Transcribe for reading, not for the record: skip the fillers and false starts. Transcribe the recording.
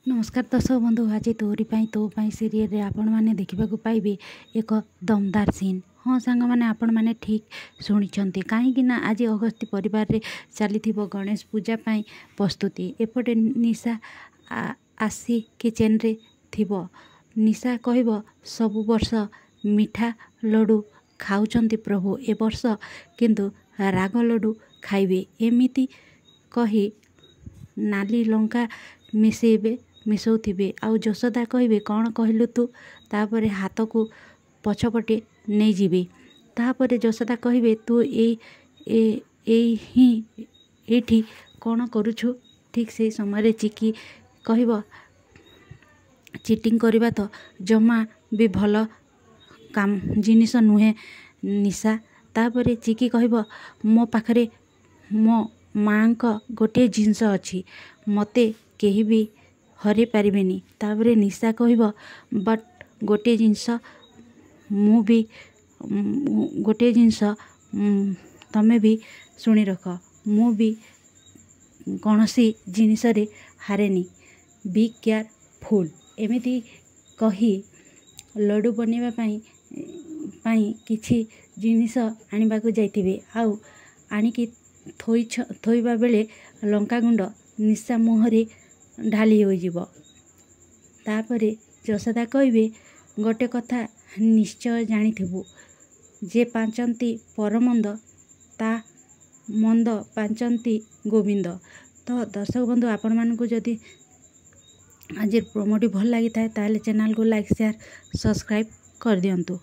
नमस्कार दर्शक बंधु आज तोरी तो सीरियल रे आपण मैंने देखा पाइबे एक दमदार सीन। हाँ सांग मैंने आपण मैंने ठीक शुणी कहीं आज अगस्ती परिवार रे चली गणेश पूजा प्रस्तुति एपटे निशा आसी किचेन रे थिबो। निशा कहब सब वर्ष मिठा लड्डू खाऊचंती प्रभु ए वर्ष किंतु राग लड्डू खाइबे एमिति कही नाली लंका मिसौथिबे। आउ यशोदा कहबे कौन कहलु तू, तापरे हाथ को पछपटे नहीं जीवे। तापरे यशोदा कहबे तू एठी कौन करुछु। ठीक से समय चिकी कहब चिटिंग करवा तो जमा भी भल काम जिनिस नुहे निशा। तापरे चिकी कहब मो पाखरे मो माँ का गोटे जिनस अच्छी मते केही भी हरे पारिबेनी। तापरे निशा कहब बट गोटे जिनस मु भी गोटे जिनस तमे भी शुणी रख मु भी कौनसी जिनिस रे हारेनी बी केयरफुल। एमिति कही लड्डू बनैबा पाई किछि जिनिस आनिबाकु जाइथिबे। आउ आनिकी थोइबा बेले लंका गुंड निशा मुहरे ढाली हो जीव। तापरे यशोदा कहबे गोटे कथा निश्चय जानिथिबु जे पांचंती परमंद ता मंद पांचंती गोविंद। तो दर्शक बंधु आपण मानकु जदि आज प्रोमोटी भल लगी थाए ताले चैनल को लाइक शेयर सब्सक्राइब कर दियंतु।